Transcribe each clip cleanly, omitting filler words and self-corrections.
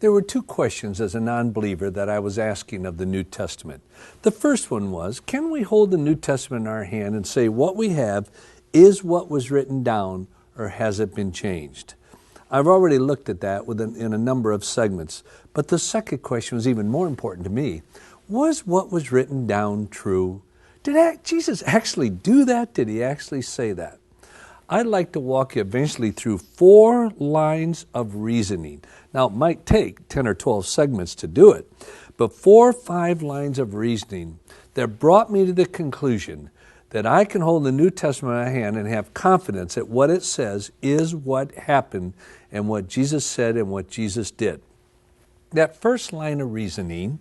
There were two questions as a non-believer that I was asking of the New Testament. The first one was, can we hold the New Testament in our hand and say what we have is what was written down, or has it been changed? I've already looked at that in a number of segments, but the second question was even more important to me. Was what was written down true? Did Jesus actually do that? Did he actually say that? I'd like to walk you eventually through 4 lines of reasoning. Now, it might take 10 or 12 segments to do it, but 4 or 5 lines of reasoning that brought me to the conclusion that I can hold the New Testament in my hand and have confidence that what it says is what happened and what Jesus said and what Jesus did. That first line of reasoning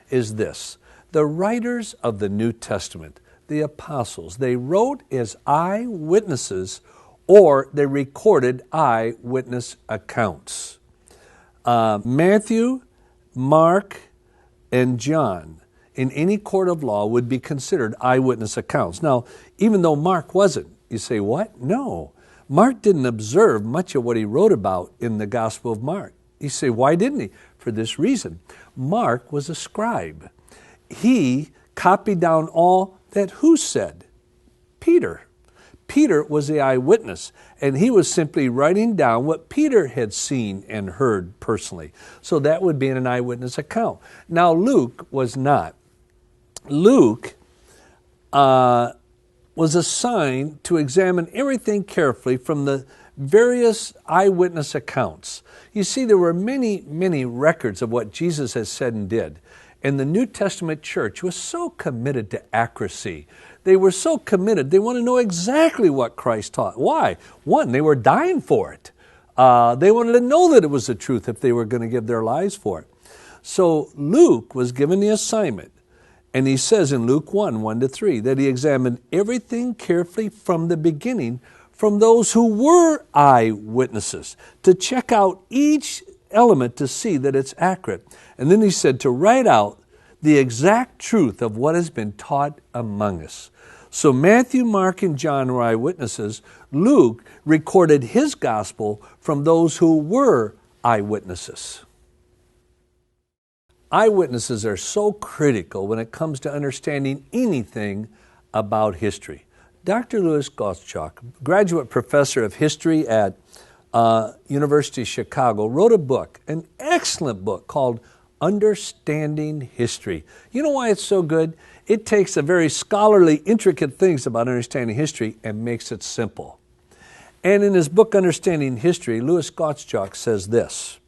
is this. The writers of the New Testament, the apostles, they wrote as eyewitnesses or they recorded eyewitness accounts. Matthew, Mark, and John in any court of law would be considered eyewitness accounts. Now, even though Mark wasn't, you say, what? No. Mark didn't observe much of what he wrote about in the Gospel of Mark. You say, why didn't he? For this reason. Mark was a scribe. He copied down all that who said? Peter. Peter was the eyewitness, and he was simply writing down what Peter had seen and heard personally. So that would be an eyewitness account. Now, Luke was not. Luke was assigned to examine everything carefully from the various eyewitness accounts. You see, there were many, many records of what Jesus has said and did. And the New Testament church was so committed to accuracy. They were so committed. They want to know exactly what Christ taught. Why? One, they were dying for it. They wanted to know that it was the truth if they were going to give their lives for it. So Luke was given the assignment. And he says in Luke 1:1-3, that he examined everything carefully from the beginning from those who were eyewitnesses to check out each element to see that it's accurate. And then he said to write out the exact truth of what has been taught among us. So Matthew, Mark, and John were eyewitnesses. Luke recorded his gospel from those who were eyewitnesses. Eyewitnesses are so critical when it comes to understanding anything about history. Dr. Louis Gottschalk, graduate professor of history at University of Chicago, wrote a book, an excellent book called Understanding History. You know why it's so good? It takes the very scholarly, intricate things about understanding history and makes it simple. And in his book, Understanding History, Louis Gottschalk says this: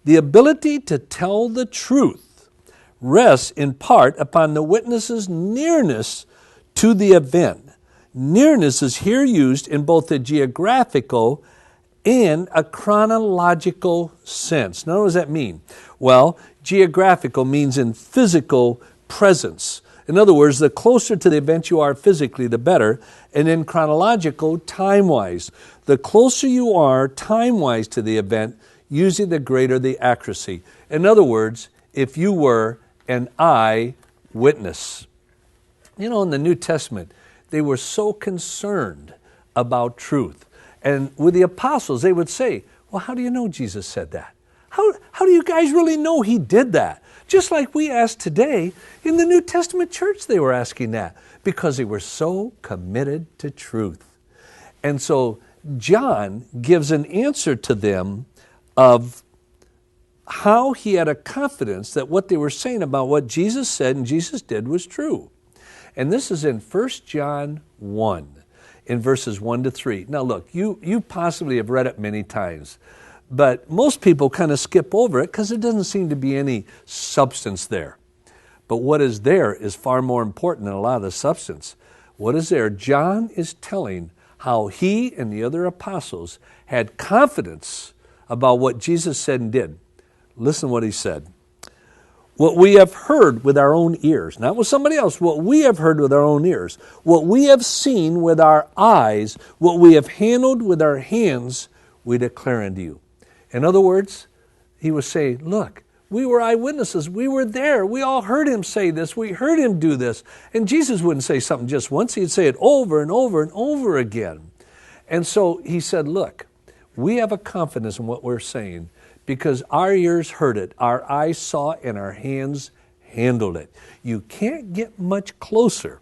the ability to tell the truth rests in part upon the witness's nearness to the event. Nearness is here used in both a geographical and a chronological sense. Now, what does that mean? Well, geographical means in physical presence. In other words, the closer to the event you are physically, the better. And then chronological, time-wise. The closer you are time-wise to the event, usually the greater the accuracy. In other words, if you were an eyewitness. You know, in the New Testament, they were so concerned about truth. And with the apostles, they would say, well, how do you know Jesus said that? How do you guys really know he did that? Just like we ask today, in the New Testament church they were asking that because they were so committed to truth. And so John gives an answer to them of how he had a confidence that what they were saying about what Jesus said and Jesus did was true. And this is in 1 John 1, in verses 1-3. Now look, you possibly have read it many times, but most people kind of skip over it because there doesn't seem to be any substance there. But what is there is far more important than a lot of the substance. What is there? John is telling how he and the other apostles had confidence about what Jesus said and did. Listen what he said. What we have heard with our own ears, not with somebody else, what we have heard with our own ears, what we have seen with our eyes, what we have handled with our hands, we declare unto you. In other words, he was saying, look, we were eyewitnesses. We were there. We all heard him say this. We heard him do this. And Jesus wouldn't say something just once. He'd say it over and over and over again. And so he said, look, we have a confidence in what we're saying because our ears heard it, our eyes saw it, and our hands handled it. You can't get much closer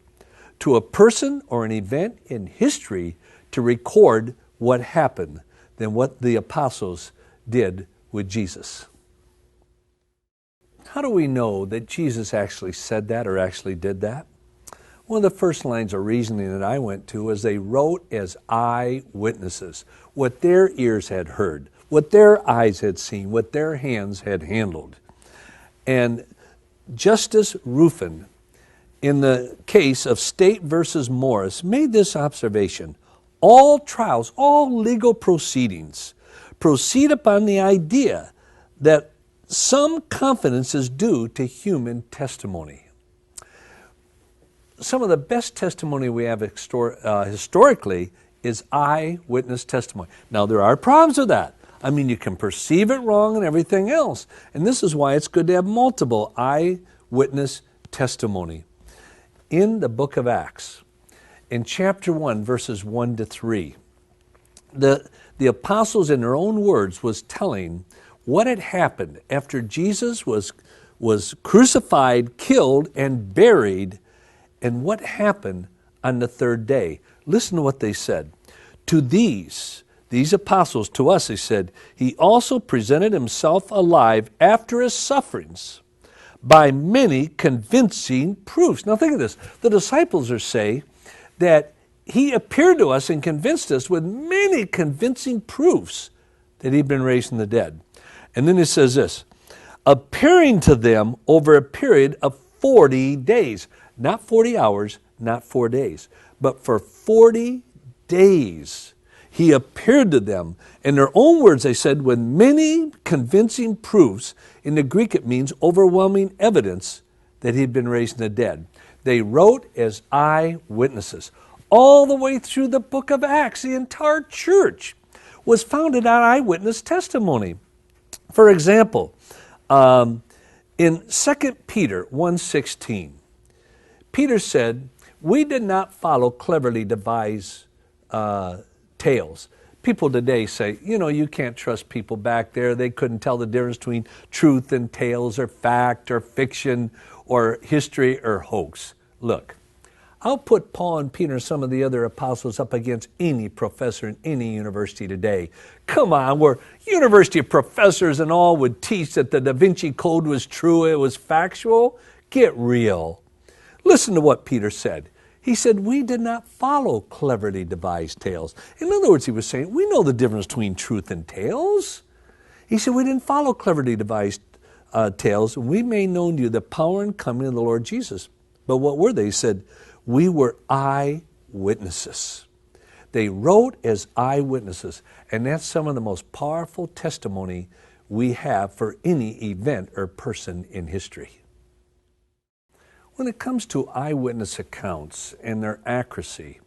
to a person or an event in history to record what happened than what the apostles did with Jesus. How do we know that Jesus actually said that or actually did that? One of the first lines of reasoning that I went to was they wrote as eyewitnesses what their ears had heard, what their eyes had seen, what their hands had handled. And Justice Ruffin, in the case of State versus Morris, made this observation: all trials, all legal proceedings proceed upon the idea that some confidence is due to human testimony. Some of the best testimony we have historically is eyewitness testimony. Now, there are problems with that. I mean, you can perceive it wrong and everything else. And this is why it's good to have multiple eyewitness testimony. In the book of Acts, in chapter 1, verses 1 to 3, the apostles, in their own words, was telling what had happened after Jesus was crucified, killed, and buried, and what happened on the third day. Listen to what they said. To these apostles, to us, they said, he also presented himself alive after his sufferings by many convincing proofs. Now think of this. The disciples are saying that he appeared to us and convinced us with many convincing proofs that he'd been raised from the dead. And then it says this, appearing to them over a period of 40 days. Not 40 hours, not 4 days, but for 40 days. He appeared to them. In their own words, they said, with many convincing proofs. In the Greek, it means overwhelming evidence that he'd been raised from the dead. They wrote as eyewitnesses. All the way through the book of Acts, the entire church was founded on eyewitness testimony. For example, in 2 Peter 1:16, Peter said, we did not follow cleverly devised tales. People today say, you can't trust people back there. They couldn't tell the difference between truth and tales, or fact or fiction, or history or hoax. Look, I'll put Paul and Peter and some of the other apostles up against any professor in any university today. Come on, where university professors and all would teach that the Da Vinci Code was true, it was factual. Get real. Listen to what Peter said. He said, we did not follow cleverly devised tales. In other words, he was saying, we know the difference between truth and tales. He said, we didn't follow cleverly devised tales. We made known to you the power and coming of the Lord Jesus. But what were they? He said, we were eyewitnesses. They wrote as eyewitnesses. And that's some of the most powerful testimony we have for any event or person in history. When it comes to eyewitness accounts and their accuracy,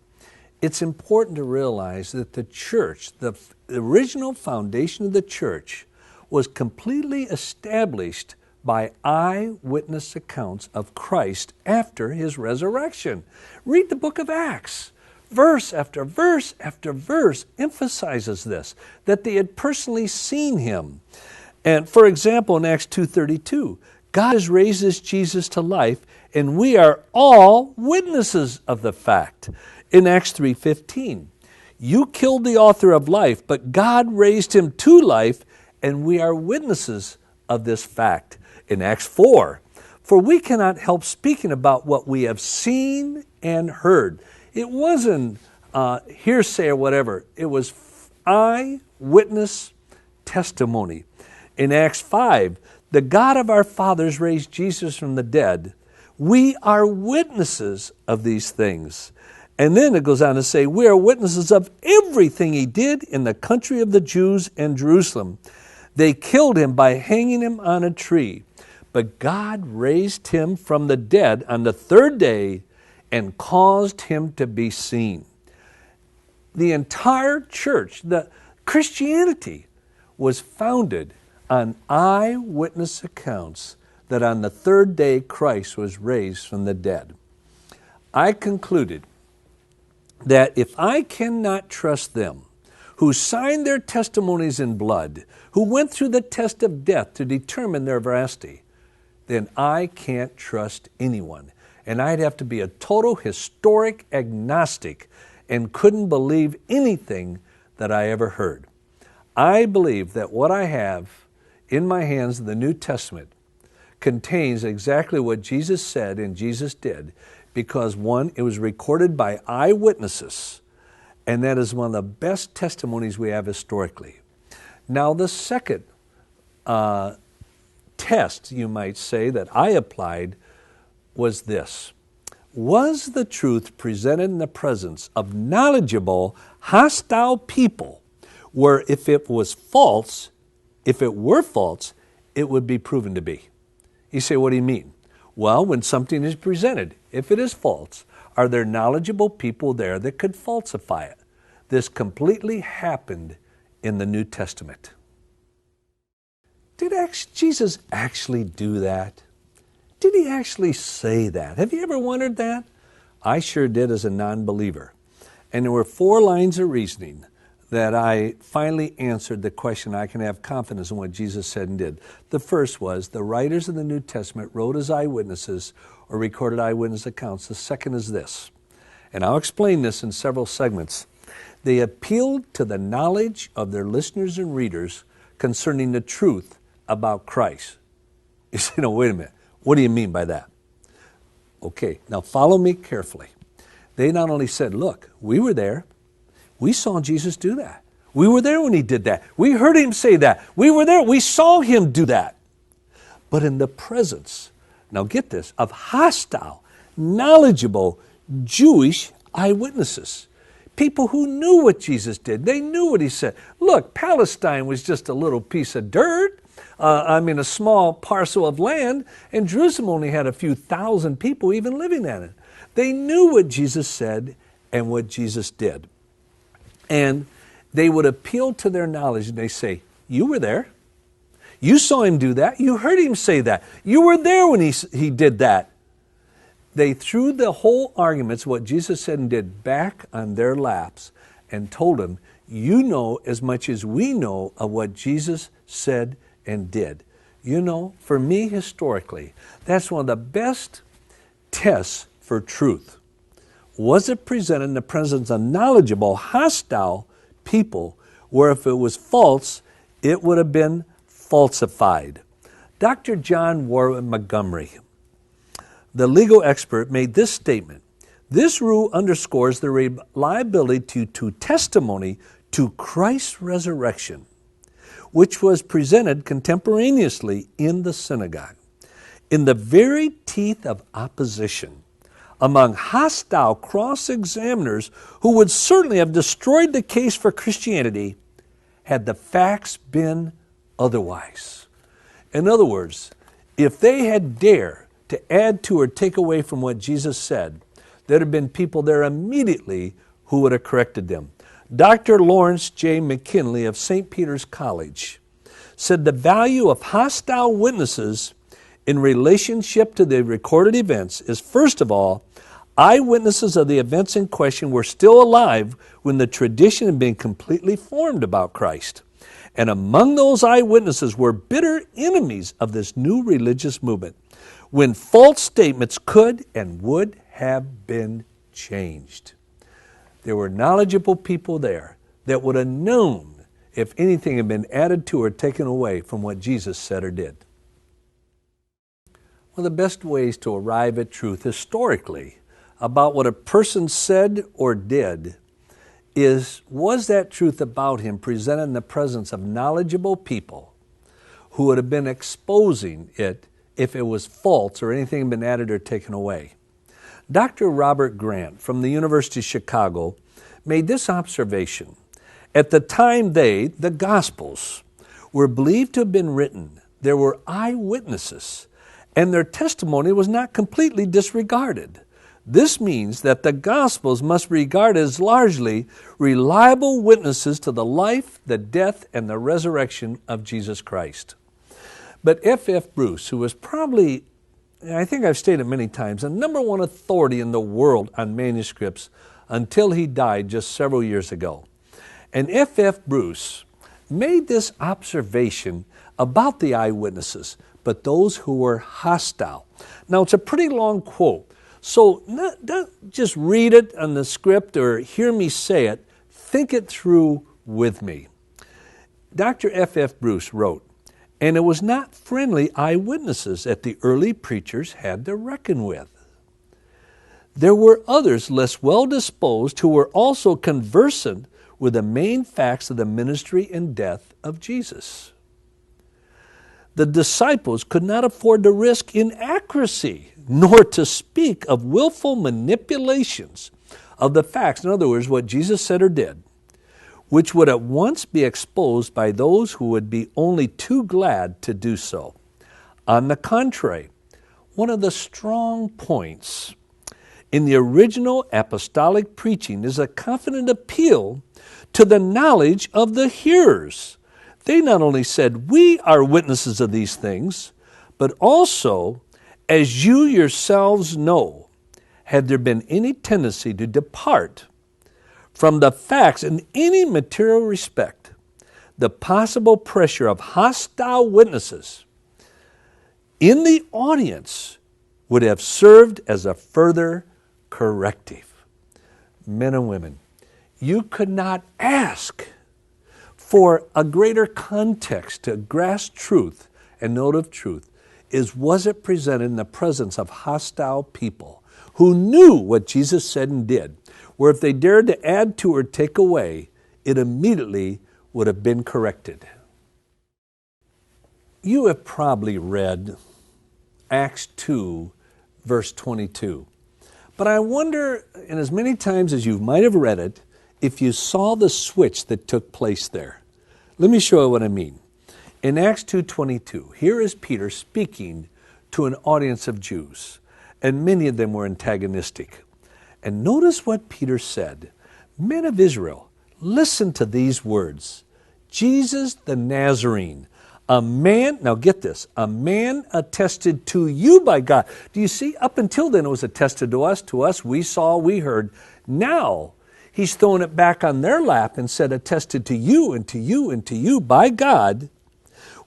it's important to realize that the church, the original foundation of the church, was completely established by eyewitness accounts of Christ after his resurrection. Read the book of Acts. Verse after verse after verse emphasizes this, that they had personally seen him. And for example, in Acts 2:32, God has raised this Jesus to life, and we are all witnesses of the fact. In Acts 3:15, you killed the author of life, but God raised him to life, and we are witnesses of this fact. In Acts 4, for we cannot help speaking about what we have seen and heard. It wasn't hearsay or whatever. It was eyewitness testimony. In Acts 5, the God of our fathers raised Jesus from the dead. We are witnesses of these things. And then it goes on to say, we are witnesses of everything he did in the country of the Jews and Jerusalem. They killed him by hanging him on a tree. But God raised him from the dead on the third day and caused him to be seen. The entire church, the Christianity, was founded on eyewitness accounts that on the third day Christ was raised from the dead. I concluded that if I cannot trust them who signed their testimonies in blood, who went through the test of death to determine their veracity, then I can't trust anyone. And I'd have to be a total historic agnostic and couldn't believe anything that I ever heard. I believe that what I have in my hands in the New Testament contains exactly what Jesus said and Jesus did, because one, it was recorded by eyewitnesses, and that is one of the best testimonies we have historically. Now, the second test, you might say, that I applied was this. Was the truth presented in the presence of knowledgeable, hostile people, where if it were false, it would be proven to be? You say, what do you mean? Well, when something is presented, if it is false, are there knowledgeable people there that could falsify it? This completely happened in the New Testament. Did Jesus actually do that? Did he actually say that? Have you ever wondered that? I sure did as a non-believer. And there were 4 lines of reasoning that I finally answered the question I can have confidence in what Jesus said and did. The first was the writers of the New Testament wrote as eyewitnesses or recorded eyewitness accounts. The second is this, and I'll explain this in several segments. They appealed to the knowledge of their listeners and readers concerning the truth about Christ. You say, no, wait a minute. What do you mean by that? Okay, now follow me carefully. They not only said, look, we were there. We saw Jesus do that. We were there when he did that. We heard him say that. We were there. We saw him do that. But in the presence, now get this, of hostile, knowledgeable Jewish eyewitnesses. People who knew what Jesus did. They knew what he said. Look, Palestine was just a little piece of dirt. A small parcel of land. And Jerusalem only had a few thousand people even living in it. They knew what Jesus said and what Jesus did. And they would appeal to their knowledge and they say, you were there. You saw him do that. You heard him say that. You were there when he did that. They threw the whole arguments, what Jesus said and did, back on their laps and told them, you know as much as we know of what Jesus said and did. You know, for me historically, that's one of the best tests for truth. Was it presented in the presence of knowledgeable, hostile people, where if it was false, it would have been falsified? Dr. John Warren Montgomery, the legal expert, made this statement. This rule underscores the reliability to testimony to Christ's resurrection, which was presented contemporaneously in the synagogue. In the very teeth of opposition, among hostile cross-examiners who would certainly have destroyed the case for Christianity had the facts been otherwise. In other words, if they had dared to add to or take away from what Jesus said, there'd have been people there immediately who would have corrected them. Dr. Lawrence J. McKinley of St. Peter's College said the value of hostile witnesses in relationship to the recorded events is, first of all, eyewitnesses of the events in question were still alive when the tradition had been completely formed about Christ. And among those eyewitnesses were bitter enemies of this new religious movement, when false statements could and would have been changed. There were knowledgeable people there that would have known if anything had been added to or taken away from what Jesus said or did. One of the best ways to arrive at truth historically about what a person said or did is, was that truth about him presented in the presence of knowledgeable people who would have been exposing it if it was false or anything had been added or taken away? Dr. Robert Grant from the University of Chicago made this observation. At the time the Gospels, were believed to have been written, there were eyewitnesses, and their testimony was not completely disregarded. This means that the Gospels must be regarded as largely reliable witnesses to the life, the death, and the resurrection of Jesus Christ. But F.F. Bruce, who was probably, I think I've stated many times, the number one authority in the world on manuscripts until he died just several years ago. And F.F. Bruce made this observation about the eyewitnesses, but those who were hostile. Now, it's a pretty long quote, so not just read it on the script or hear me say it, think it through with me. Dr. F.F. Bruce wrote, "And it was not friendly eyewitnesses that the early preachers had to reckon with. There were others less well disposed who were also conversant with the main facts of the ministry and death of Jesus. The disciples could not afford to risk inaccuracy, nor to speak of willful manipulations of the facts, in other words, what Jesus said or did, which would at once be exposed by those who would be only too glad to do so. On the contrary, one of the strong points in the original apostolic preaching is a confident appeal to the knowledge of the hearers. They not only said, 'We are witnesses of these things,' but also, 'As you yourselves know, had there been any tendency to depart from the facts in any material respect, the possible pressure of hostile witnesses in the audience would have served as a further corrective.'" Men and women, you could not ask for a greater context to grasp truth and note of truth. Was it presented in the presence of hostile people who knew what Jesus said and did, where if they dared to add to or take away, it immediately would have been corrected. You have probably read Acts 2, verse 22. But I wonder, and as many times as you might have read it, if you saw the switch that took place there. Let me show you what I mean. In Acts 2:22, here is Peter speaking to an audience of Jews, and many of them were antagonistic. And notice what Peter said. "Men of Israel, listen to these words. Jesus the Nazarene, a man," now get this, "a man attested to you by God." Do you see? Up until then it was attested to us, we saw, we heard. Now he's thrown it back on their lap and said, "Attested to you and to you and to you by God,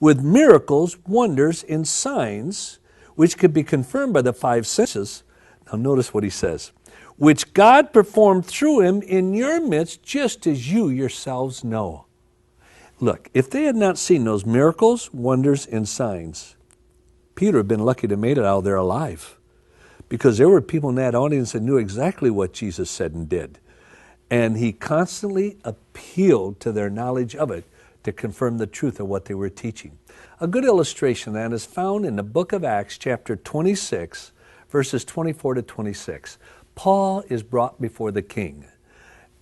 with miracles, wonders, and signs, which could be confirmed by the five senses." Now notice what he says. "Which God performed through him in your midst, just as you yourselves know." Look, if they had not seen those miracles, wonders, and signs, Peter had been lucky to make it out there alive, because there were people in that audience that knew exactly what Jesus said and did. And he constantly appealed to their knowledge of it to confirm the truth of what they were teaching. A good illustration of that is found in the book of Acts, chapter 26, verses 24 to 26. Paul is brought before the king,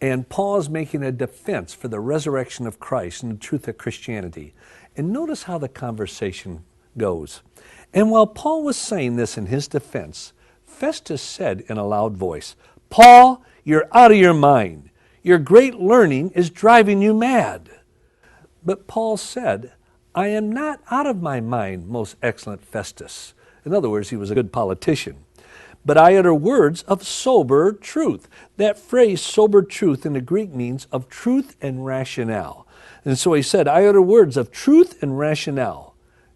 and Paul is making a defense for the resurrection of Christ and the truth of Christianity. And notice how the conversation goes. "And while Paul was saying this in his defense, Festus said in a loud voice, 'Paul, you're out of your mind. Your great learning is driving you mad.' But Paul said, 'I am not out of my mind, most excellent Festus.'" In other words, he was a good politician. "But I utter words of sober truth." That phrase, sober truth, in the Greek means of truth and rationale. And so he said, "I utter words of truth and rationale."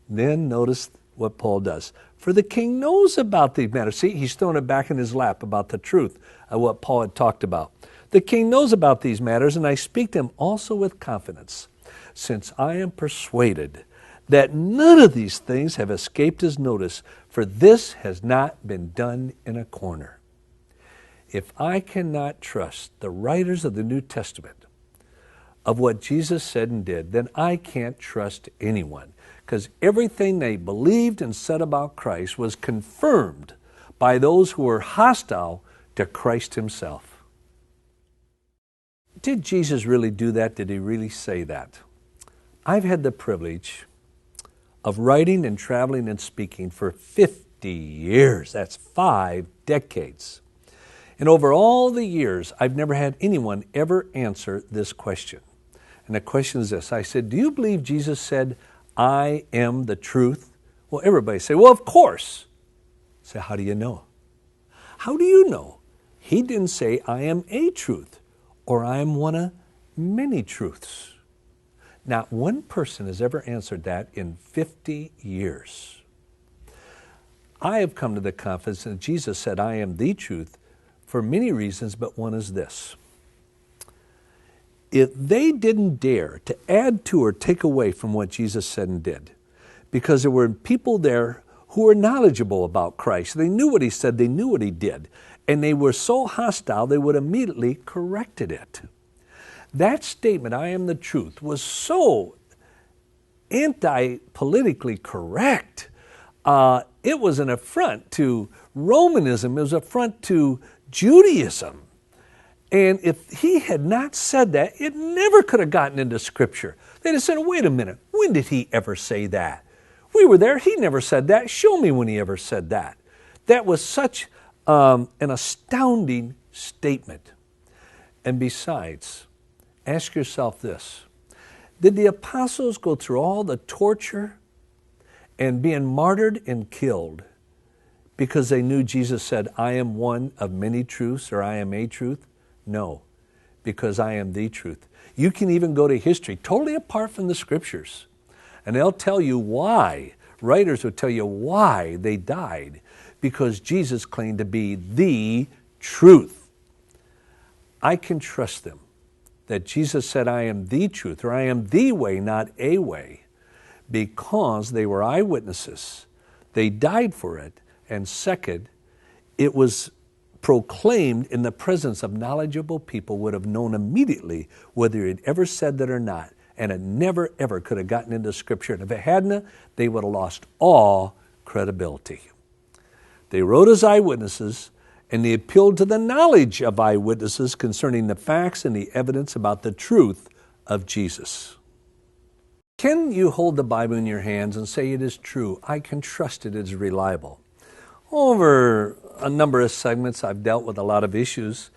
Then notice what Paul does. "For the king knows about these matters." See, he's thrown it back in his lap about the truth of what Paul had talked about. "The king knows about these matters, and I speak them also with confidence, since I am persuaded that none of these things have escaped his notice, for this has not been done in a corner." If I cannot trust the writers of the New Testament of what Jesus said and did, then I can't trust anyone, because everything they believed and said about Christ was confirmed by those who were hostile to Christ himself. Did Jesus really do that? Did he really say that? I've had the privilege of writing and traveling and speaking for 50 years. That's 5 decades. And over all the years, I've never had anyone ever answer this question. And the question is this. I said, "Do you believe Jesus said, 'I am the truth'?" Well, everybody say, "Well, of course." I say, "How do you know?" How do you know? He didn't say, "I am a truth," or "I am one of many truths. Not one person has ever answered that in 50 years. I have come to the confidence that Jesus said, I am the truth, for many reasons, but one is this. If they didn't dare to add to or take away from what Jesus said and did, because there were people there who were knowledgeable about Christ, they knew what he said, they knew what he did, and they were so hostile they would immediately corrected it. That statement, I am the truth, was so anti-politically correct. It was an affront to Romanism. It was an affront to Judaism. And if he had not said that, it never could have gotten into Scripture. They'd have said, wait a minute, when did he ever say that? We were there, he never said that. Show me when he ever said that. That was such an astounding statement. And besides, ask yourself this. Did the apostles go through all the torture and being martyred and killed because they knew Jesus said, I am one of many truths, or I am a truth? No, because I am the truth. You can even go to history, totally apart from the Scriptures, and they'll tell you why. Writers will tell you why they died, because Jesus claimed to be the truth. I can trust them that Jesus said, I am the truth, or I am the way, not a way, because they were eyewitnesses. They died for it. And second, it was proclaimed in the presence of knowledgeable people would have known immediately whether he'd ever said that or not. And it never, ever could have gotten into Scripture. And if it hadn't, they would have lost all credibility. They wrote as eyewitnesses, and they appealed to the knowledge of eyewitnesses concerning the facts and the evidence about the truth of Jesus. Can you hold the Bible in your hands and say it is true? I can trust it is reliable. Over a number of segments, I've dealt with a lot of issues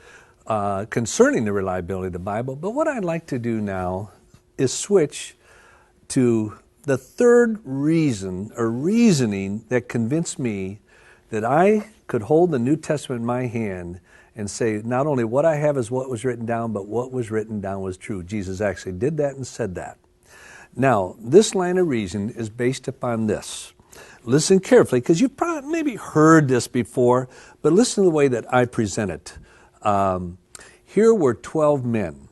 concerning the reliability of the Bible, but what I'd like to do now is switch to the third reason or reasoning that convinced me that I could hold the New Testament in my hand and say not only what I have is what was written down, but what was written down was true. Jesus actually did that and said that. Now, this line of reason is based upon this. Listen carefully, because you've probably maybe heard this before, but listen to the way that I present it. Here were 12 men.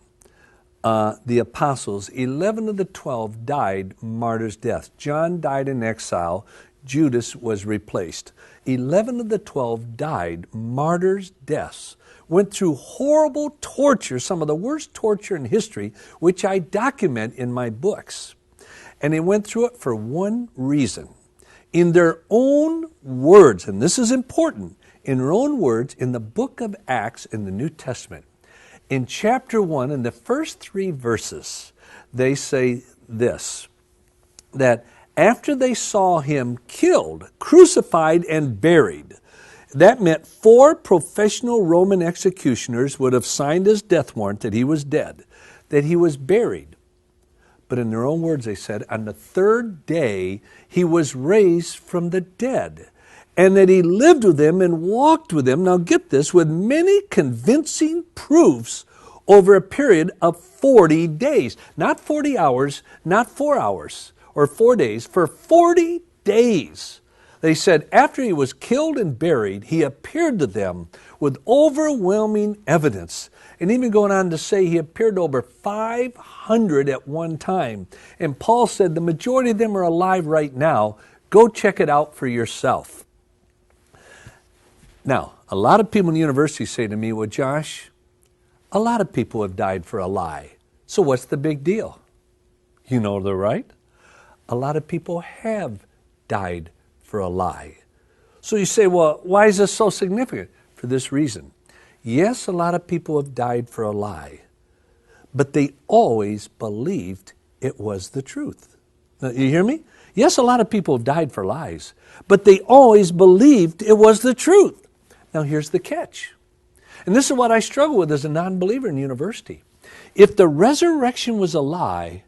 The apostles, 11 of the 12 died martyr's death. John died in exile. Judas was replaced. 11 of the 12 died martyrs' deaths, went through horrible torture, some of the worst torture in history, which I document in my books. And they went through it for one reason. In their own words, and this is important, in their own words, in the book of Acts in the New Testament, in chapter 1, in the first 3 verses, they say this, that after they saw him killed, crucified, and buried, that meant 4 professional Roman executioners would have signed his death warrant that he was dead, that he was buried. But in their own words, they said, on the 3rd day, he was raised from the dead, and that he lived with them and walked with them, now get this, with many convincing proofs over a period of 40 days. Not 40 hours, not 4 hours, or 4 days, for 40 days. They said after he was killed and buried, he appeared to them with overwhelming evidence. And even going on to say he appeared to over 500 at one time. And Paul said the majority of them are alive right now. Go check it out for yourself. Now, a lot of people in university say to me, well, Josh, a lot of people have died for a lie. So what's the big deal? You know they're right. A lot of people have died for a lie. So you say, well, why is this so significant? For this reason. Yes, a lot of people have died for a lie, but they always believed it was the truth. Now, you hear me? Yes, a lot of people have died for lies, but they always believed it was the truth. Now here's the catch. And this is what I struggle with as a non-believer in university. If the resurrection was a lie,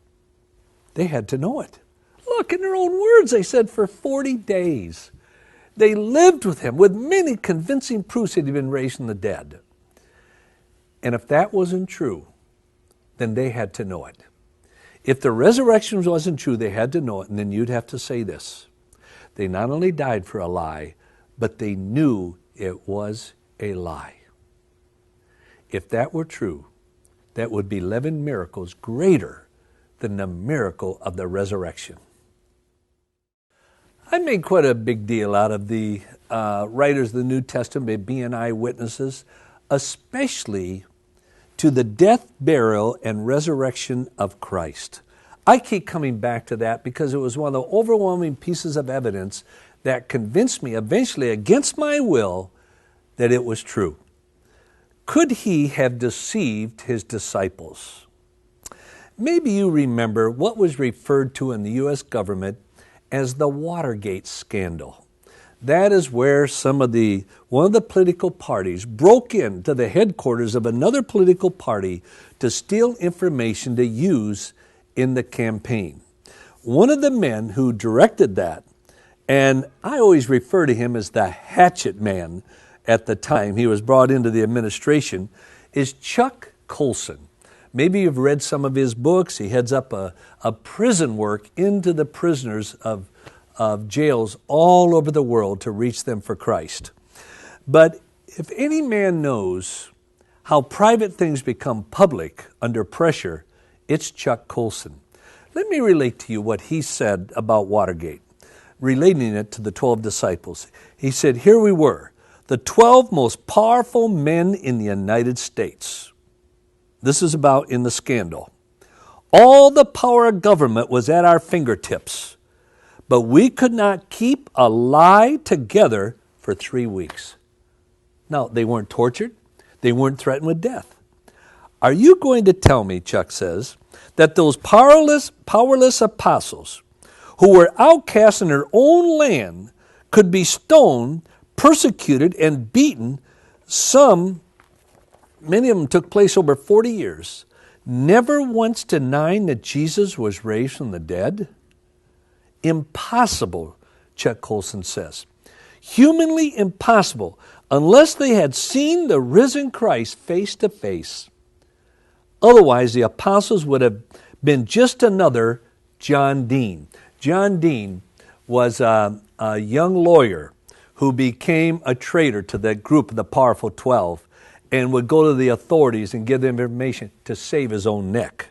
they had to know it. Look, in their own words, they said for 40 days. They lived with him with many convincing proofs that he'd been raised from the dead. And if that wasn't true, then they had to know it. If the resurrection wasn't true, they had to know it, and then you'd have to say this. They not only died for a lie, but they knew it was a lie. If that were true, that would be 11 miracles greater than the miracle of the resurrection. I made quite a big deal out of the writers of the New Testament being eyewitnesses, especially to the death, burial, and resurrection of Christ. I keep coming back to that because it was one of the overwhelming pieces of evidence that convinced me eventually, against my will, that it was true. Could he have deceived his disciples? Maybe you remember what was referred to in the U.S. government as the Watergate scandal. That is where one of the political parties broke into the headquarters of another political party to steal information to use in the campaign. One of the men who directed that, and I always refer to him as the hatchet man at the time he was brought into the administration, is Chuck Colson. Maybe you've read some of his books. He heads up a prison work into the prisoners of jails all over the world to reach them for Christ. But if any man knows how private things become public under pressure, it's Chuck Colson. Let me relate to you what he said about Watergate, relating it to the 12 disciples. He said, here we were, the 12 most powerful men in the United States. This is about in the scandal. All the power of government was at our fingertips, but we could not keep a lie together for 3 weeks. Now, they weren't tortured. They weren't threatened with death. Are you going to tell me, Chuck says, that those powerless apostles who were outcasts in their own land could be stoned, persecuted, and beaten? Many of them took place over 40 years, never once denying that Jesus was raised from the dead? Impossible, Chuck Colson says. Humanly impossible, unless they had seen the risen Christ face to face. Otherwise, the apostles would have been just another John Dean. John Dean was a young lawyer who became a traitor to that group of the powerful 12 and would go to the authorities and give them information to save his own neck.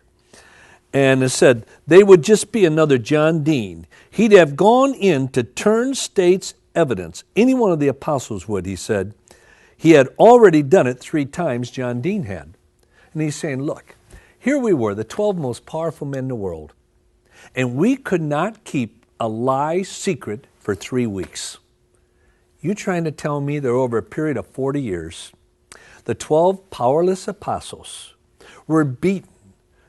And it said they would just be another John Dean. He'd have gone in to turn state's evidence. Any one of the apostles would, he said. He had already done it 3 times, John Dean had. And he's saying, look, here we were, the 12 most powerful men in the world, and we could not keep a lie secret for 3 weeks. You trying to tell me that over a period of 40 years, the 12 powerless apostles were beaten,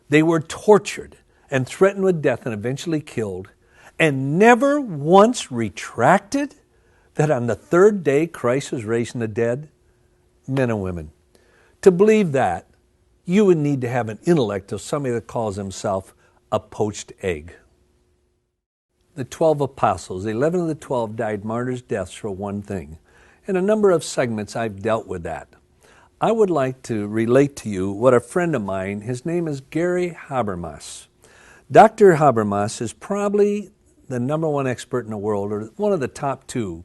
they were tortured and threatened with death and eventually killed, and never once retracted that on the 3rd day Christ was raised from the dead? Men and women, to believe that, you would need to have an intellect of somebody that calls himself a poached egg. The 12 apostles, 11 of the 12 died martyrs' deaths for one thing. In a number of segments, I've dealt with that. I would like to relate to you what a friend of mine, his name is Gary Habermas. Dr. Habermas is probably the #1 expert in the world, or one of the top 2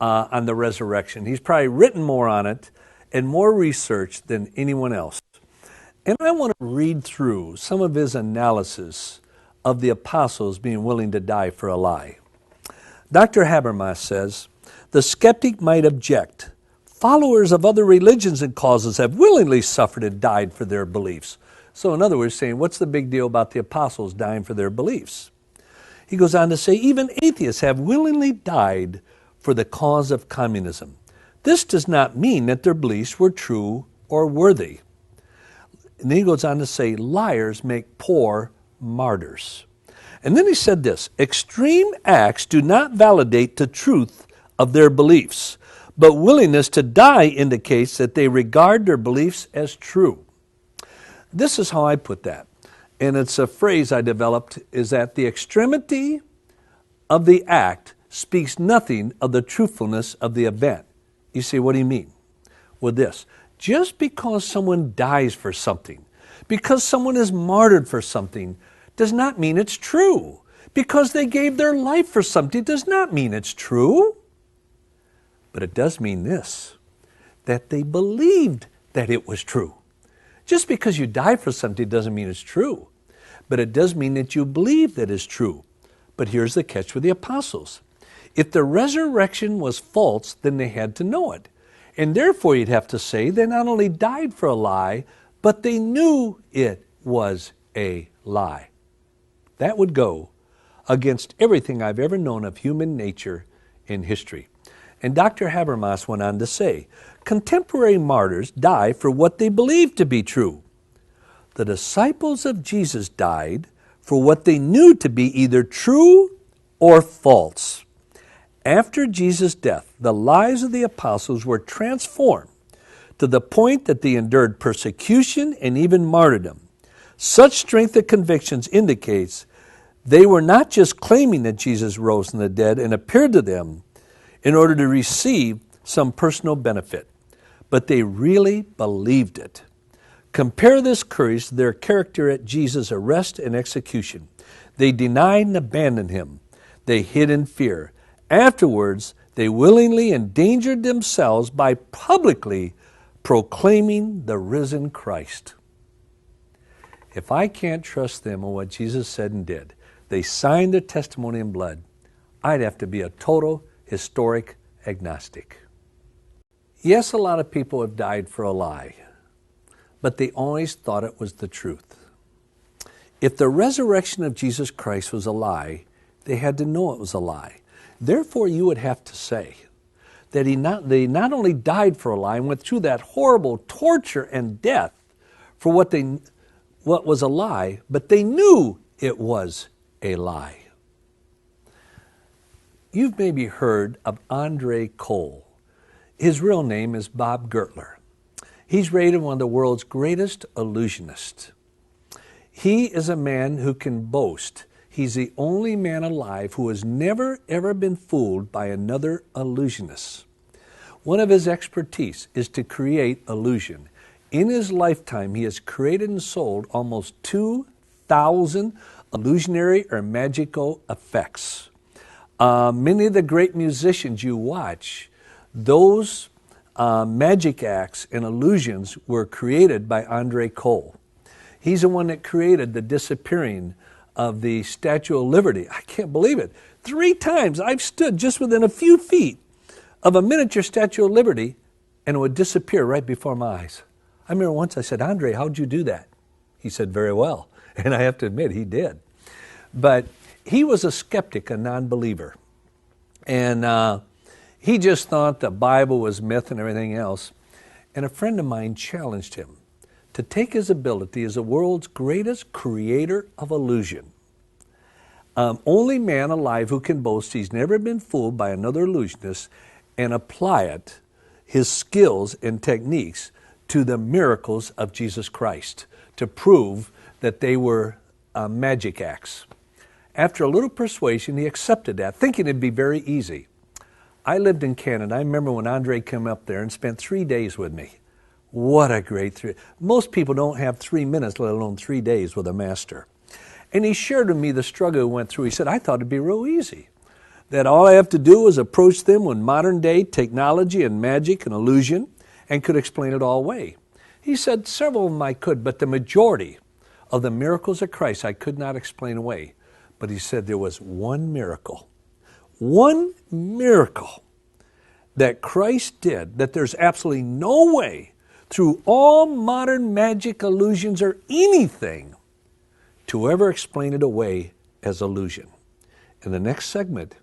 on the resurrection. He's probably written more on it and more research than anyone else. And I want to read through some of his analysis of the apostles being willing to die for a lie. Dr. Habermas says, the skeptic might object. Followers of other religions and causes have willingly suffered and died for their beliefs. So in other words, saying, what's the big deal about the apostles dying for their beliefs? He goes on to say, even atheists have willingly died for the cause of communism. This does not mean that their beliefs were true or worthy. And then he goes on to say, liars make poor martyrs. And then he said this, extreme acts do not validate the truth of their beliefs, but willingness to die indicates that they regard their beliefs as true. This is how I put that. And it's a phrase I developed, is that the extremity of the act speaks nothing of the truthfulness of the event. You say, what do you mean? With this, just because someone dies for something Because someone is martyred for something does not mean it's true. Because they gave their life for something does not mean it's true. But it does mean this, that they believed that it was true. Just because you die for something doesn't mean it's true. But it does mean that you believe that it's true. But here's the catch with the apostles. If the resurrection was false, then they had to know it. And therefore you'd have to say they not only died for a lie, but they knew it was a lie. That would go against everything I've ever known of human nature in history. And Dr. Habermas went on to say, contemporary martyrs die for what they believe to be true. The disciples of Jesus died for what they knew to be either true or false. After Jesus' death, the lives of the apostles were transformed to the point that they endured persecution and even martyrdom. Such strength of convictions indicates they were not just claiming that Jesus rose from the dead and appeared to them in order to receive some personal benefit, but they really believed it. Compare this courage to their character at Jesus' arrest and execution. They denied and abandoned him. They hid in fear. Afterwards, they willingly endangered themselves by publicly proclaiming the risen Christ. If I can't trust them on what Jesus said and did, they signed their testimony in blood, I'd have to be a total historic agnostic. Yes, a lot of people have died for a lie, but they always thought it was the truth. If the resurrection of Jesus Christ was a lie, they had to know it was a lie. Therefore, you would have to say that they not only died for a lie and went through that horrible torture and death for what was a lie, but they knew it was a lie. You've maybe heard of Andre Cole. His real name is Bob Gertler. He's rated one of the world's greatest illusionists. He is a man who can boast he's the only man alive who has never ever been fooled by another illusionist. One of his expertise is to create illusion. In his lifetime, he has created and sold almost 2,000 illusionary or magical effects. Many of the great musicians you watch, those magic acts and illusions were created by Andre Cole. He's the one that created the disappearing of the Statue of Liberty. I can't believe it. 3 times I've stood just within a few feet of a miniature Statue of Liberty and it would disappear right before my eyes. I remember once I said, Andre, how'd you do that? He said, very well. And I have to admit, he did. But he was a skeptic, a non-believer. And he just thought the Bible was myth and everything else. And a friend of mine challenged him to take his ability as the world's greatest creator of illusion. Only man alive who can boast he's never been fooled by another illusionist and apply it, his skills and techniques, to the miracles of Jesus Christ to prove that they were magic acts. After a little persuasion, he accepted that, thinking it'd be very easy. I lived in Canada. I remember when Andre came up there and spent 3 days with me. What a great 3. Most people don't have 3 minutes, let alone 3 days with a master. And he shared with me the struggle he went through. He said, I thought it'd be real easy. That all I have to do is approach them with modern day technology and magic and illusion and could explain it all away. He said several of them I could, but the majority of the miracles of Christ I could not explain away. But he said there was one miracle that Christ did, that there's absolutely no way through all modern magic, illusions, or anything to ever explain it away as illusion. In the next segment,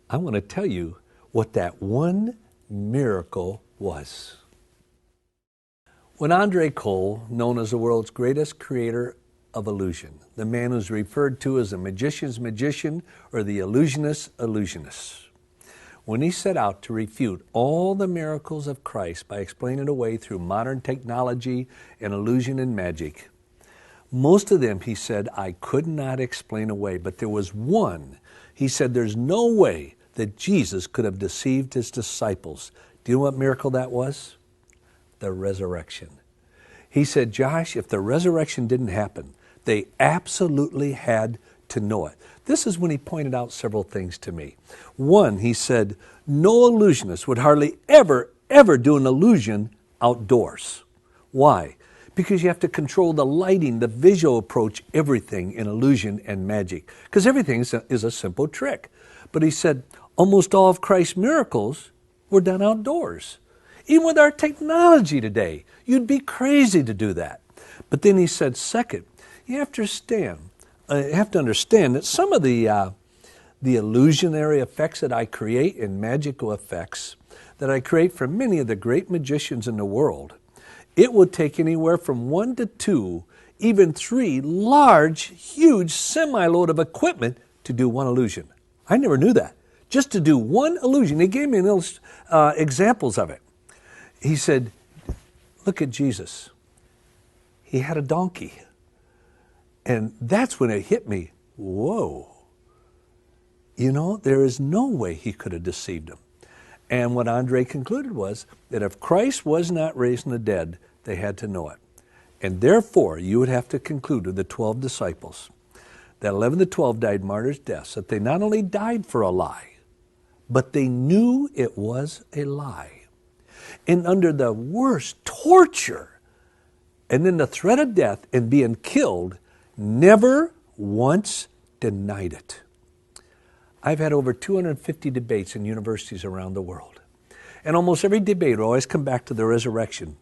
I want to tell you what that one miracle was. When Andre Cole, known as the world's greatest creator of illusion, the man who's referred to as the magician's magician or the illusionist's illusionist, when he set out to refute all the miracles of Christ by explaining it away through modern technology and illusion and magic, most of them, he said, I could not explain away. But there was one. He said there's no way that Jesus could have deceived his disciples. Do you know what miracle that was? The resurrection. He said, Josh, if the resurrection didn't happen, they absolutely had to know it. This is when he pointed out several things to me. One, he said, no illusionist would hardly ever do an illusion outdoors. Why? Because you have to control the lighting, the visual approach, everything in illusion and magic. Because everything is a simple trick. But he said, almost all of Christ's miracles were done outdoors. Even with our technology today, you'd be crazy to do that. But then he said, second, you have to understand that some of the illusionary effects that I create and magical effects that I create for many of the great magicians in the world, it would take anywhere from 1 to 2, even 3 large, huge semi-load of equipment to do one illusion. I never knew that. Just to do one illusion. He gave me examples of it. He said, look at Jesus. He had a donkey. And that's when it hit me. Whoa. You know, there is no way he could have deceived him. And what Andre concluded was that if Christ was not raised from the dead, they had to know it. And therefore, you would have to conclude with the 12 disciples that 11 of the 12 died martyrs' deaths, that they not only died for a lie, but they knew it was a lie. And under the worst torture, and then the threat of death and being killed, never once denied it. I've had over 250 debates in universities around the world. And almost every debate would always come back to the resurrection.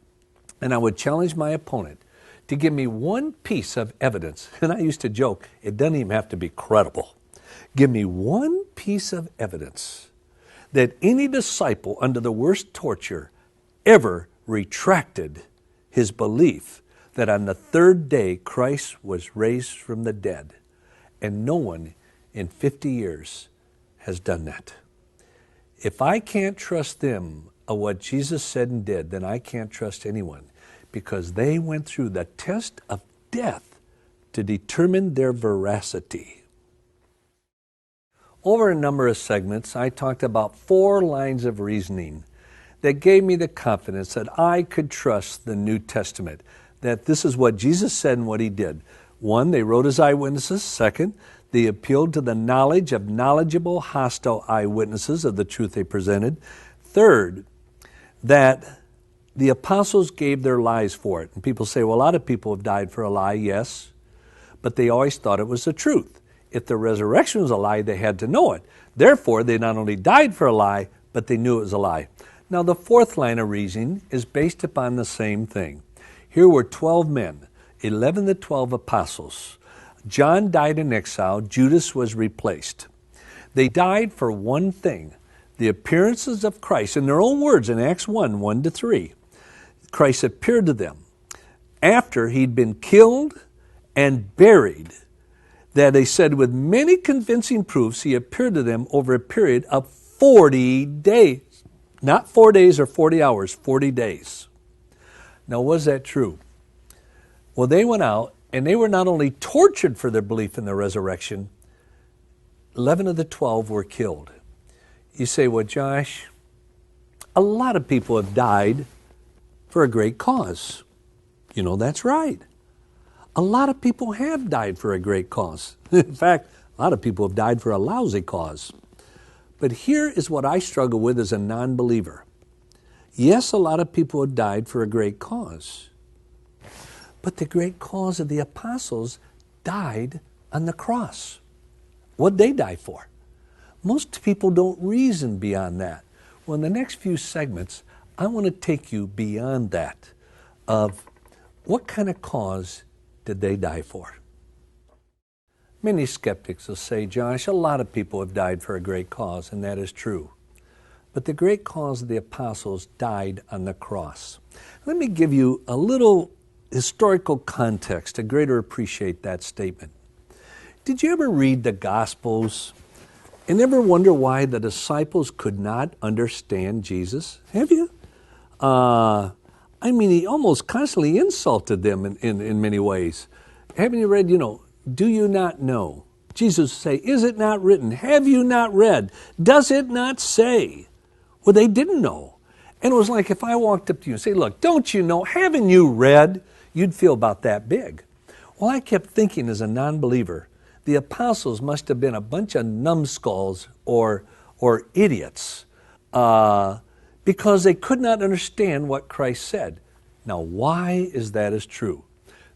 And I would challenge my opponent to give me one piece of evidence. And I used to joke, it doesn't even have to be credible. Give me one piece of evidence that any disciple under the worst torture ever retracted his belief that on the third day Christ was raised from the dead. And no one in 50 years has done that. If I can't trust them of what Jesus said and did, then I can't trust anyone, because they went through the test of death to determine their veracity. Over a number of segments, I talked about 4 lines of reasoning that gave me the confidence that I could trust the New Testament, that this is what Jesus said and what he did. 1, they wrote as eyewitnesses. 2, they appealed to the knowledge of knowledgeable, hostile eyewitnesses of the truth they presented. 3, that the apostles gave their lives for it. And people say, well, a lot of people have died for a lie, yes, but they always thought it was the truth. If the resurrection was a lie, they had to know it. Therefore, they not only died for a lie, but they knew it was a lie. Now, the 4th line of reasoning is based upon the same thing. Here were 12 men, 11 of the 12 apostles. John died in exile. Judas was replaced. They died for one thing, the appearances of Christ. In their own words, in Acts 1, 1-3, Christ appeared to them after he'd been killed and buried, that they said with many convincing proofs, he appeared to them over a period of 40 days. Not 4 days or 40 hours, 40 days. Now, was that true? Well, they went out and they were not only tortured for their belief in the resurrection, 11 of the 12 were killed. You say, well, Josh, a lot of people have died for a great cause. You know, that's right. A lot of people have died for a great cause. In fact, a lot of people have died for a lousy cause. But here is what I struggle with as a non-believer. Yes, a lot of people have died for a great cause. But the great cause of the apostles died on the cross. What did they die for? Most people don't reason beyond that. Well, in the next few segments, I want to take you beyond that of what kind of cause did they die for? Many skeptics will say, Josh, a lot of people have died for a great cause, and that is true. But the great cause of the apostles died on the cross. Let me give you a little historical context to greater appreciate that statement. Did you ever read the Gospels and ever wonder why the disciples could not understand Jesus? Have you? I mean, he almost constantly insulted them in many ways. Haven't you read, do you not know? Jesus would say, is it not written? Have you not read? Does it not say? Well, they didn't know. And it was like if I walked up to you and say, look, don't you know? Haven't you read? you'd feel about that big. Well, I kept thinking as a non-believer, the apostles must have been a bunch of numbskulls or idiots because they could not understand what Christ said. Now, why is that as true?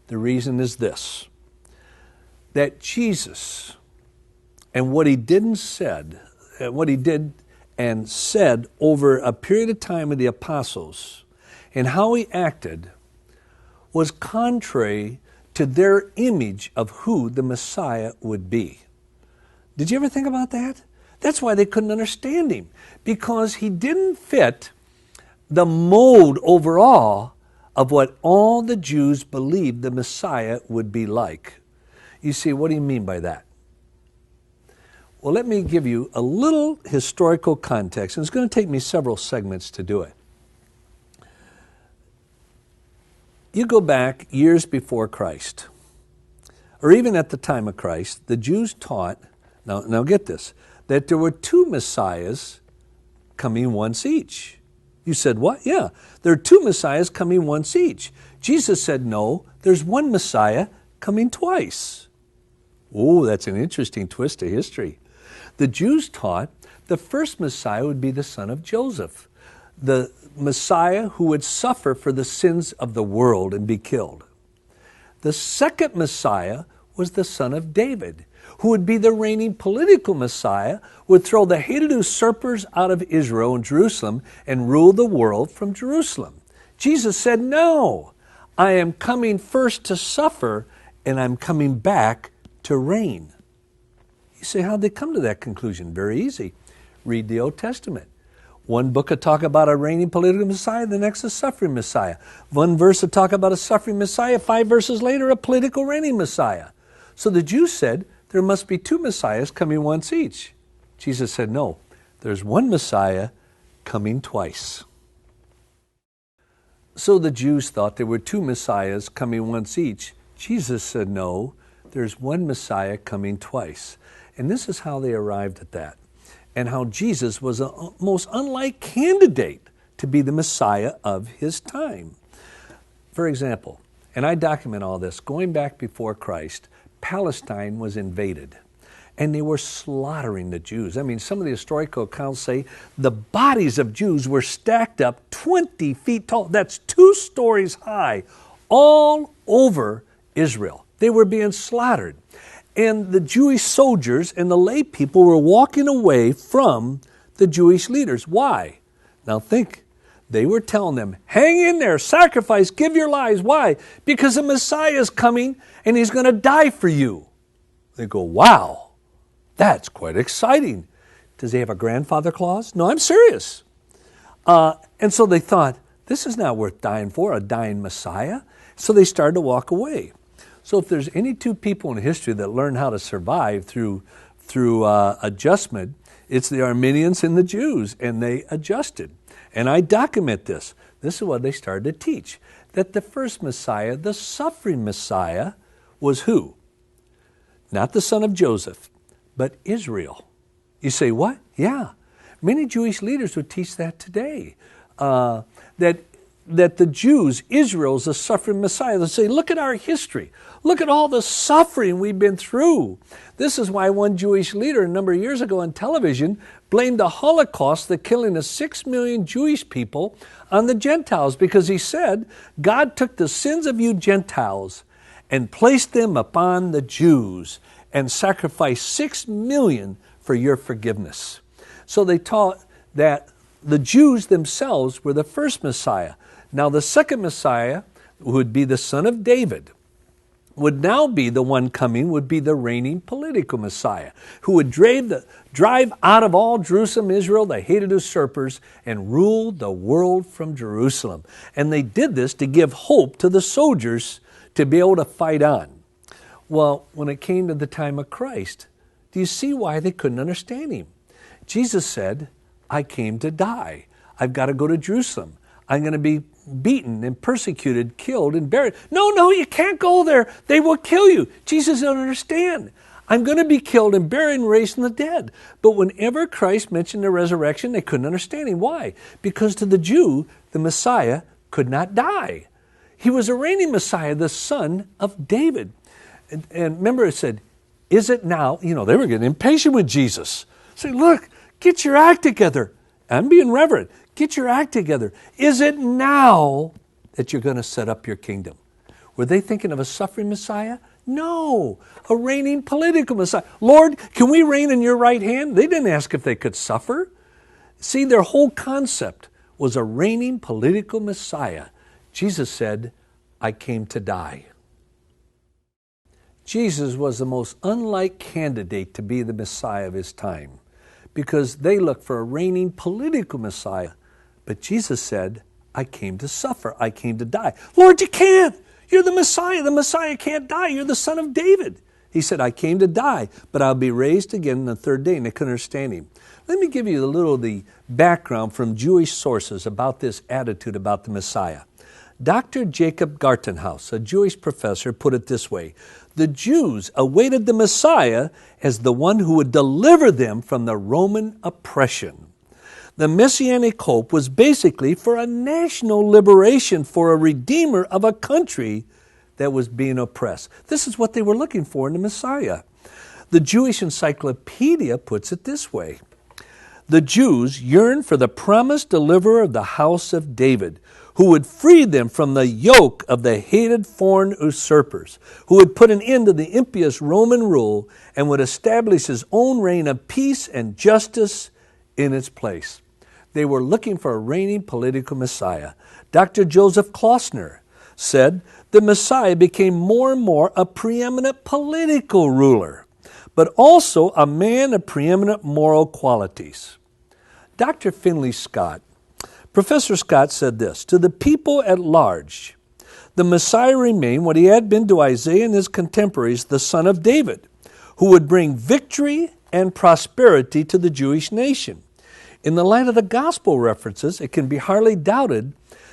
The reason is this, that Jesus and what he did and said over a period of time with the apostles and how he acted was contrary to their image of who the Messiah would be. Did you ever think about that? That's why they couldn't understand him, because he didn't fit the mold overall of what all the Jews believed the Messiah would be like. You see, what do you mean by that? Well, let me give you a little historical context, and it's going to take me several segments to do it. You go back years before Christ, or even at the time of Christ, the Jews taught, now get this, that there were two Messiahs coming once each. You said, what? Yeah, there are two Messiahs coming once each. Jesus said, no, there's one Messiah coming twice. Oh, that's an interesting twist to history. The Jews taught the first Messiah would be the son of Joseph, the Messiah who would suffer for the sins of the world and be killed. The second Messiah was the son of David, who would be the reigning political Messiah, would throw the hated usurpers out of Israel and Jerusalem and rule the world from Jerusalem. Jesus said, no, I am coming first to suffer and I'm coming back to reign. You say, how'd they come to that conclusion? Very easy. Read the Old Testament. One book will talk about a reigning political Messiah, the next a suffering Messiah. One verse will talk about a suffering Messiah, 5 verses later a political reigning Messiah. So the Jews said, there must be two Messiahs coming once each. Jesus said, no, there's one Messiah coming twice. So the Jews thought there were two Messiahs coming once each. Jesus said, no, there's one Messiah coming twice. And this is how they arrived at that, and how Jesus was a most unlike candidate to be the Messiah of his time. For example, and I document all this, going back before Christ, Palestine was invaded, and they were slaughtering the Jews. I mean, some of the historical accounts say the bodies of Jews were stacked up 20 feet tall. That's 2 stories high, all over Israel. They were being slaughtered. And the Jewish soldiers and the lay people were walking away from the Jewish leaders. Why? Now think. They were telling them, hang in there, sacrifice, give your lives. Why? Because the Messiah is coming and he's going to die for you. They go, wow, that's quite exciting. Does he have a grandfather clause? No, I'm serious. And so they thought, this is not worth dying for, a dying Messiah. So they started to walk away. So if there's any two people in history that learned how to survive through adjustment, it's the Armenians and the Jews, and they adjusted. And I document this. This is what they started to teach, that the first Messiah, the suffering Messiah, was who? Not the son of Joseph, but Israel. You say, what? Yeah. Many Jewish leaders would teach that today, that the Jews, Israel, is the suffering Messiah. They say, look at our history. Look at all the suffering we've been through. This is why one Jewish leader a number of years ago on television blamed the Holocaust, the killing of 6 million Jewish people, on the Gentiles, because he said, God took the sins of you Gentiles and placed them upon the Jews and sacrificed 6 million for your forgiveness. So they taught that the Jews themselves were the first Messiah. Now the second Messiah, who would be the son of David, would now be the one coming, would be the reigning political Messiah, who would drive out of all Jerusalem, Israel, the hated usurpers, and rule the world from Jerusalem. And they did this to give hope to the soldiers to be able to fight on. Well, when it came to the time of Christ, do you see why they couldn't understand him? Jesus said, I came to die. I've got to go to Jerusalem. I'm going to be beaten and persecuted, killed and buried. No, you can't go there. They will kill you. Jesus don't understand. I'm going to be killed and buried and raised from the dead. But whenever Christ mentioned the resurrection, they couldn't understand him. Why? Because to the Jew, the Messiah could not die. He was a reigning Messiah, the son of David. And remember it said, is it now? You know, they were getting impatient with Jesus. Say, look, get your act together. I'm being reverent. Get your act together. Is it now that you're going to set up your kingdom? Were they thinking of a suffering Messiah? No, a reigning political Messiah. Lord, can we reign in your right hand? They didn't ask if they could suffer. See, their whole concept was a reigning political Messiah. Jesus said, I came to die. Jesus was the most unlike candidate to be the Messiah of his time because they looked for a reigning political Messiah. But Jesus said, I came to suffer. I came to die. Lord, you can't. You're the Messiah. The Messiah can't die. You're the son of David. He said, I came to die, but I'll be raised again on the third day. And they couldn't understand him. Let me give you a little of the background from Jewish sources about this attitude about the Messiah. Dr. Jacob Gartenhaus, a Jewish professor, put it this way. The Jews awaited the Messiah as the one who would deliver them from the Roman oppression. The Messianic hope was basically for a national liberation, for a redeemer of a country that was being oppressed. This is what they were looking for in the Messiah. The Jewish Encyclopedia puts it this way. The Jews yearned for the promised deliverer of the house of David, who would free them from the yoke of the hated foreign usurpers, who would put an end to the impious Roman rule and would establish his own reign of peace and justice in its place. They were looking for a reigning political Messiah. Dr. Joseph Klausner said the Messiah became more and more a preeminent political ruler, but also a man of preeminent moral qualities. Dr. Finley Scott, Professor Scott said this, to the people at large, the Messiah remained what he had been to Isaiah and his contemporaries, the son of David, who would bring victory and prosperity to the Jewish nation. In the light of the gospel references, it can be hardly doubted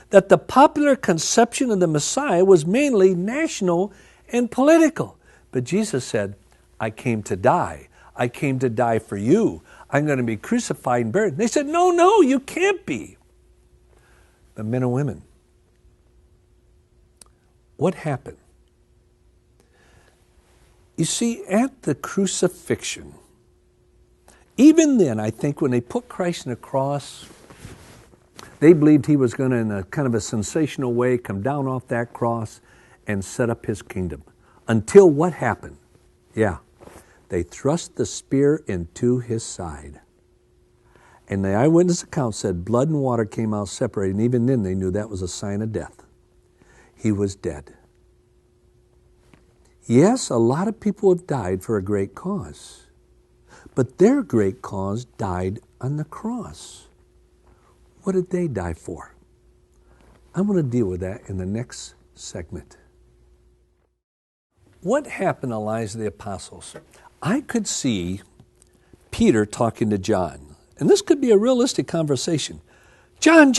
that the popular conception of the Messiah was mainly national and political. But Jesus said, I came to die. I came to die for you. I'm going to be crucified and buried. And they said, no, you can't be. But men and women, what happened? You see, at the crucifixion, even then, I think when they put Christ on the cross, they believed he was going to, in a kind of a sensational way, come down off that cross and set up his kingdom. Until what happened? Yeah, they thrust the spear into his side. And the eyewitness account said blood and water came out separated, and even then they knew that was a sign of death. He was dead. Yes, a lot of people have died for a great cause, but their great cause died on the cross. What did they die for? I'm going to deal with that in the next segment. What happened to the lives of the apostles? I could see Peter talking to John, and this could be a realistic conversation. John,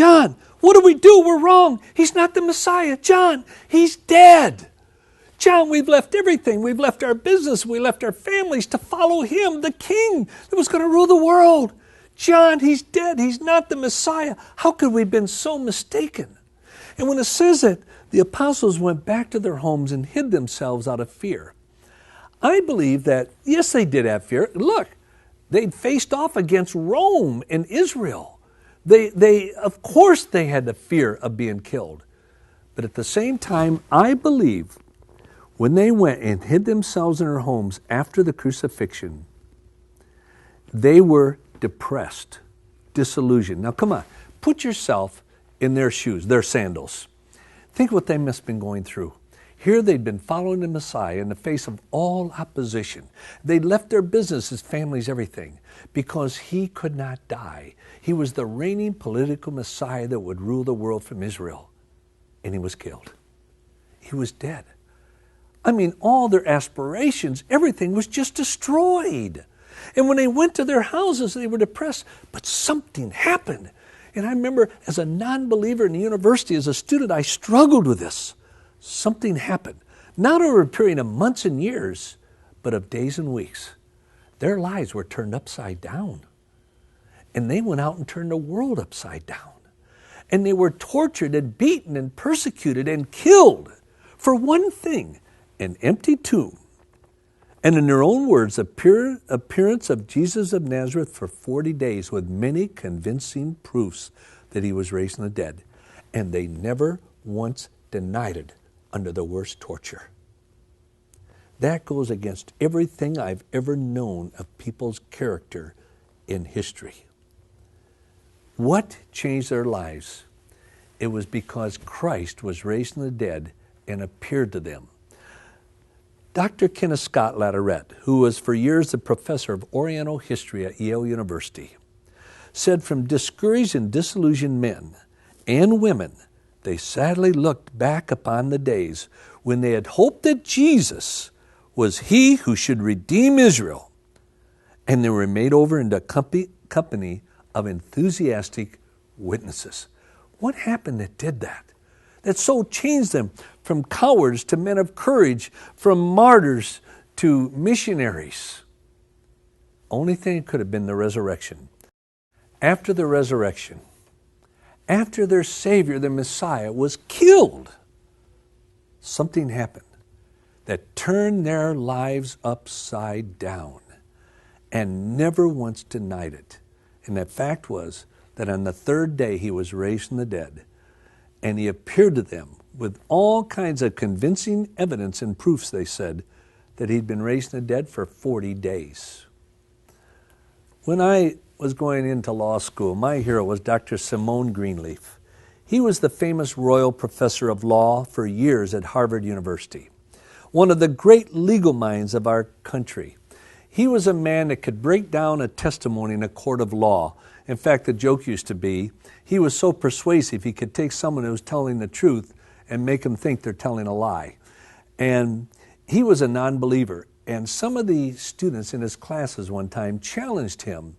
what do we do? We're wrong. He's not the Messiah. John, he's dead. John, we've left everything. We've left our business. We left our families to follow him, the king that was going to rule the world. John, he's dead. He's not the Messiah. How could we have been so mistaken? And when it says that the apostles went back to their homes and hid themselves out of fear, I believe that, yes, they did have fear. Look, they'd faced off against Rome and Israel. Of course, they had the fear of being killed. But at the same time, I believe when they went and hid themselves in their homes after the crucifixion, they were depressed, disillusioned. Now, come on, put yourself in their shoes, their sandals. Think what they must have been going through. Here they'd been following the Messiah in the face of all opposition. They'd left their businesses, families, everything, because he could not die. He was the reigning political Messiah that would rule the world from Israel. And he was killed. He was dead. I mean, all their aspirations, everything was just destroyed. And when they went to their houses, they were depressed. But something happened. And I remember as a non-believer in the university, as a student, I struggled with this. Something happened. Not over a period of months and years, but of days and weeks. Their lives were turned upside down. And they went out and turned the world upside down. And they were tortured and beaten and persecuted and killed for one thing, an empty tomb. And in their own words, appearance of Jesus of Nazareth for 40 days with many convincing proofs that he was raised from the dead. And they never once denied it under the worst torture. That goes against everything I've ever known of people's character in history. What changed their lives? It was because Christ was raised from the dead and appeared to them. Dr. Kenneth Scott Latourette, who was for years the professor of Oriental history at Yale University, said from discouraged and disillusioned men and women, they sadly looked back upon the days when they had hoped that Jesus was he who should redeem Israel, and they were made over into a company of enthusiastic witnesses. What happened that did that? That so changed them from cowards to men of courage, from martyrs to missionaries. Only thing could have been the resurrection. After the resurrection, after their Savior, the Messiah, was killed, something happened that turned their lives upside down and never once denied it. And that fact was that on the third day he was raised from the dead, and he appeared to them with all kinds of convincing evidence and proofs, they said, that he'd been raised from the dead for 40 days. When I was going into law school, my hero was Dr. Simon Greenleaf. He was the famous Royal Professor of Law for years at Harvard University, one of the great legal minds of our country. He was a man that could break down a testimony in a court of law. In fact, the joke used to be, he was so persuasive he could take someone who was telling the truth and make them think they're telling a lie. And he was a non-believer. And some of the students in his classes one time challenged him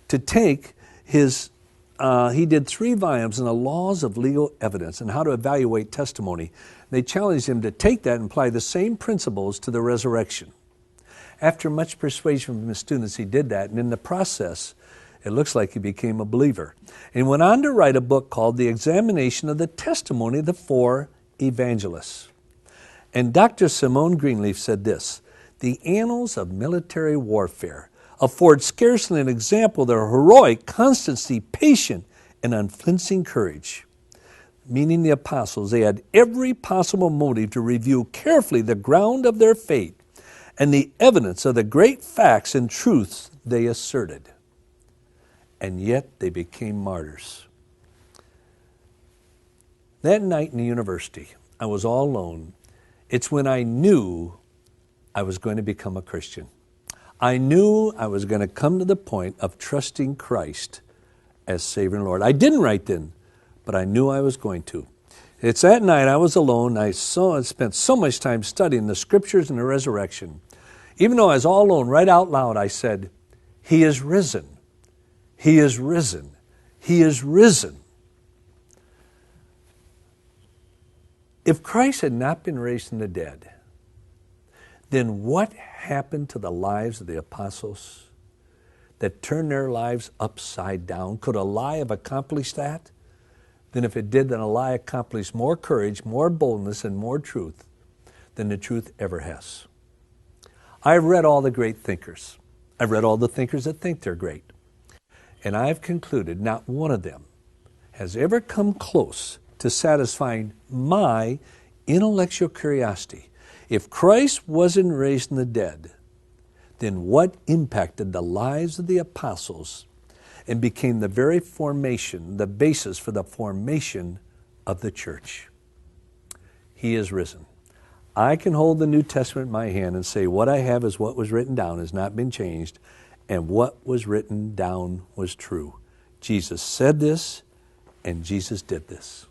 to take his, he did 3 volumes on the laws of legal evidence and how to evaluate testimony. They challenged him to take that and apply the same principles to the resurrection. After much persuasion from his students, he did that, and in the process, it looks like he became a believer. And went on to write a book called The Examination of the Testimony of the 4 Evangelists. And Dr. Simon Greenleaf said this, the annals of military warfare afford scarcely an example of their heroic constancy, patient, and unflinching courage. Meaning the apostles, they had every possible motive to review carefully the ground of their faith and the evidence of the great facts and truths they asserted. And yet they became martyrs. That night in the university, I was all alone. It's when I knew I was going to become a Christian. I knew I was going to come to the point of trusting Christ as Savior and Lord. I didn't right then, but I knew I was going to. It's that night I was alone. I spent so much time studying the Scriptures and the resurrection. Even though I was all alone, right out loud, I said, He is risen. He is risen. He is risen. If Christ had not been raised from the dead, then what happened to the lives of the apostles that turned their lives upside down? Could a lie have accomplished that? Then if it did, then a lie accomplished more courage, more boldness, and more truth than the truth ever has. I've read all the great thinkers. I've read all the thinkers that think they're great. And I've concluded not one of them has ever come close to satisfying my intellectual curiosity. If Christ wasn't raised from the dead, then what impacted the lives of the apostles and became the very formation, the basis for the formation of the church? He is risen. I can hold the New Testament in my hand and say what I have is what was written down, has not been changed, and what was written down was true. Jesus said this, and Jesus did this.